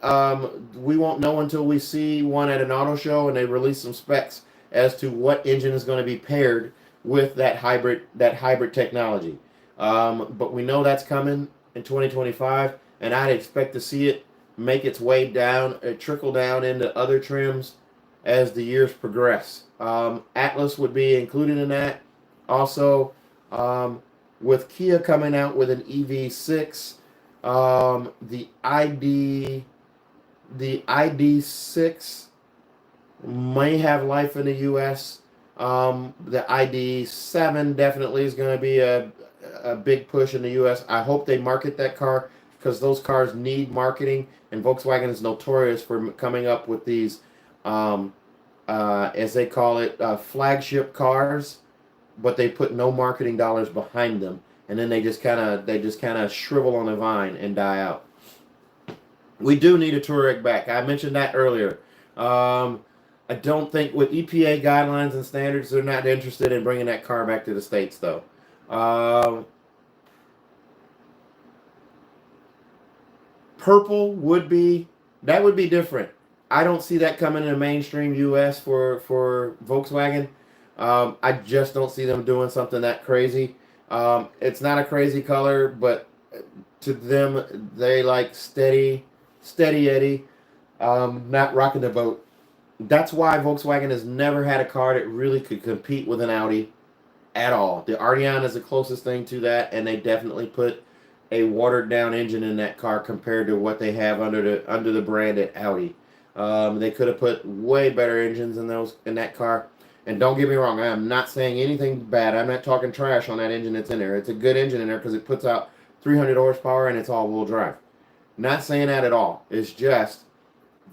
we won't know until we see one at an auto show and they release some specs as to what engine is going to be paired with that hybrid technology. But we know that's coming in 2025, and I'd expect to see it make its way down, trickle down into other trims as the years progress. Atlas would be included in that. Also, with Kia coming out with an EV6, the ID6 may have life in the US. The ID7 definitely is going to be a big push in the US. I hope they market that car, because those cars need marketing, and Volkswagen is notorious for coming up with these as they call it, flagship cars, but they put no marketing dollars behind them, and then they just kind of shrivel on the vine and die out. We do need a Touareg back. I mentioned that earlier. I don't think, with EPA guidelines and standards, they're not interested in bringing that car back to the States, though. Purple would be different. I don't see that coming in the mainstream U.S. for Volkswagen. I just don't see them doing something that crazy. It's not a crazy color, but to them, they like steady Eddie, not rocking the boat. That's why Volkswagen has never had a car that really could compete with an Audi at all. The Arteon is the closest thing to that, and they definitely put a watered down engine in that car compared to what they have under the brand at Audi. They could have put way better engines in that car. And don't get me wrong, I am not saying anything bad. I'm not talking trash on that engine that's in there. It's a good engine in there because it puts out 300 horsepower and it's all-wheel drive. Not saying that at all. It's just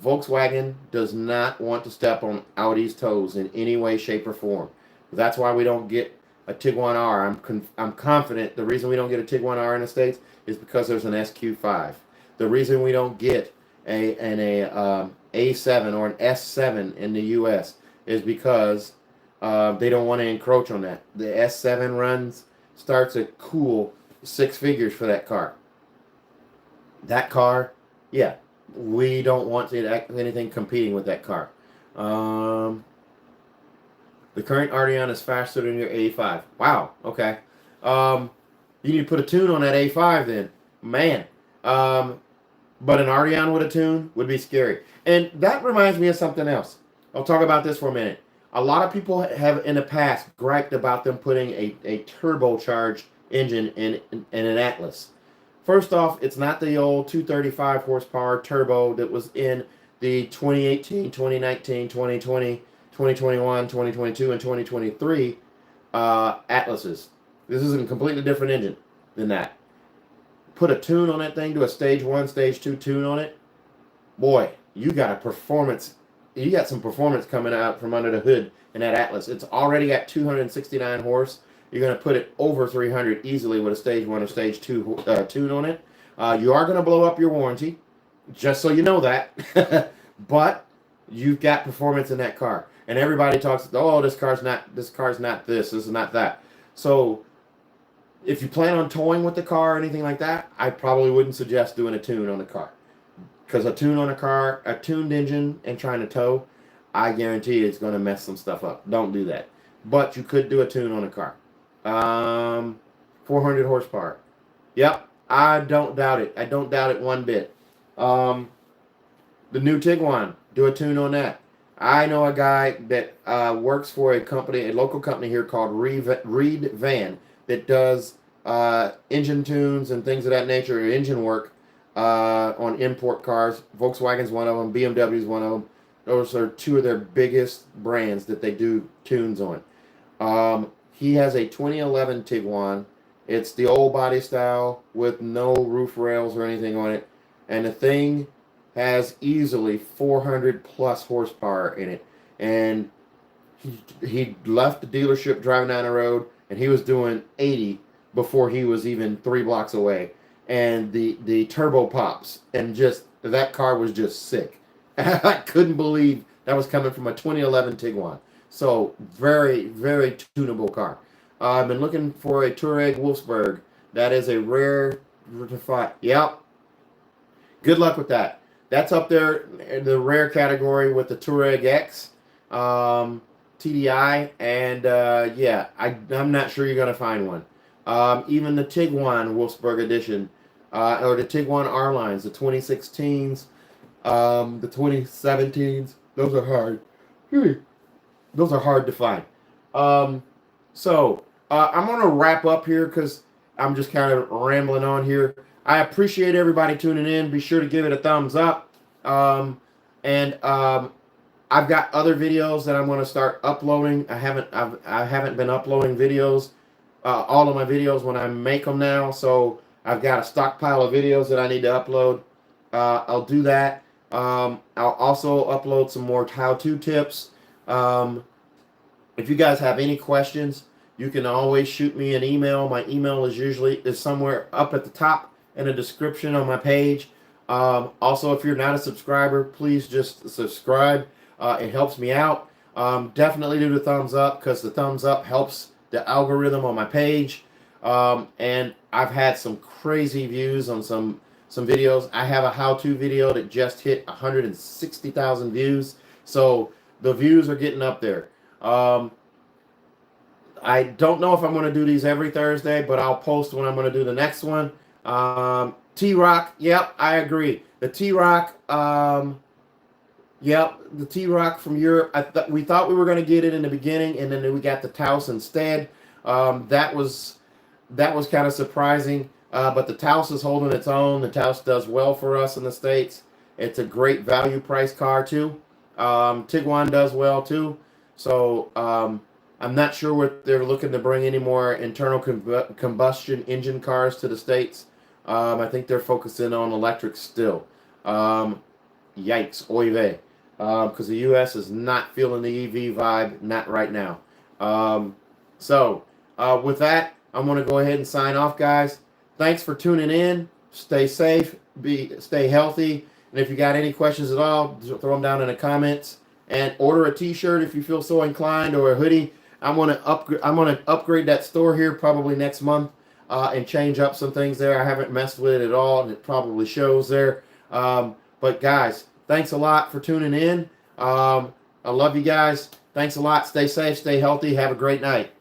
Volkswagen does not want to step on Audi's toes in any way, shape, or form. That's why we don't get a Tiguan R. I'm confident the reason we don't get a Tiguan R in the States is because there's an SQ5. The reason we don't get an A7 or an S7 in the U.S. is because they don't want to encroach on that. The S7 starts at cool 6 figures for that car. That car, yeah, we don't want anything competing with that car. The current Arteon is faster than your A5. Wow, okay. You need to put a tune on that A5 then. Man. But an Arteon with a tune would be scary. And that reminds me of something else. I'll talk about this for a minute. A lot of people have in the past griped about them putting a turbocharged engine in an Atlas. First off, it's not the old 235 horsepower turbo that was in the 2018, 2019, 2020, 2021, 2022, and 2023 Atlases. This is a completely different engine than that. Put a tune on that thing, do a stage 1, stage 2 tune on it. Boy, you got a performance. You got some performance coming out from under the hood in that Atlas. It's already got 269 horse. You're going to put it over 300 easily with a stage 1 or stage 2 tune on it. You are going to blow up your warranty, just so you know that. But you've got performance in that car. And everybody talks, oh, this car's not this is not that. So if you plan on towing with the car or anything like that, I probably wouldn't suggest doing a tune on the car. Because a tune on a car, a tuned engine and trying to tow, I guarantee it's going to mess some stuff up. Don't do that. But you could do a tune on a car. 400 horsepower. Yep, I don't doubt it. I don't doubt it one bit. The new Tiguan, do a tune on that. I know a guy that works for a local company here called Reed Van that does engine tunes and things of that nature, engine work on import cars. Volkswagen's one of them. BMW's one of them. Those are two of their biggest brands that they do tunes on. He has a 2011 Tiguan. It's the old body style with no roof rails or anything on it. And the thing has easily 400 plus horsepower in it. And he left the dealership driving down the road, and he was doing 80 before he was even 3 blocks away. And the turbo pops, and just that car was just sick. I couldn't believe that was coming from a 2011 Tiguan. So very, very tunable car. I've been looking for a Touareg Wolfsburg. That is a rare to find. Yep. Good luck with that. That's up there in the rare category with the Touareg X, TDI, and yeah, I'm not sure you're gonna find one. Even the Tiguan Wolfsburg edition, or the Tiguan R-Lines, the 2016s, the 2017s. Those are hard. Those are hard to find. So I'm going to wrap up here because I'm just kind of rambling on here. I appreciate everybody tuning in. Be sure to give it a thumbs up. I've got other videos that I'm going to start uploading. I haven't been uploading videos, all of my videos when I make them now. So I've got a stockpile of videos that I need to upload. I'll do that. I'll also upload some more how-to tips. If you guys have any questions, you can always shoot me an email. My email is somewhere up at the top in the description on my page. Also, if you're not a subscriber, please just subscribe. It helps me out. Definitely do the thumbs up because the thumbs up helps the algorithm on my page. And I've had some crazy views on some videos. I have a how-to video that just hit 160,000 views. So the views are getting up there. I don't know if I'm going to do these every Thursday, but I'll post when I'm going to do the next one. T-Rock, yep, I agree. The T-Rock, Yep, the T-Roc from Europe. We thought we were going to get it in the beginning, and then we got the Taos instead. That was kind of surprising, but the Taos is holding its own. The Taos does well for us in the States. It's a great value price car too. Tiguan does well too. So I'm not sure what they're looking to bring any more internal combustion engine cars to the States. I think they're focusing on electric still. Yikes, oy vey. Because the U.S. is not feeling the EV vibe, not right now. With that, I'm going to go ahead and sign off, guys. Thanks for tuning in. Stay safe, stay healthy, and if you got any questions at all, just throw them down in the comments. And order a T-shirt if you feel so inclined, or a hoodie. I'm going to upgrade that store here probably next month and change up some things there. I haven't messed with it at all, and it probably shows there. But guys, thanks a lot for tuning in. I love you guys. Thanks a lot. Stay safe, stay healthy. Have a great night.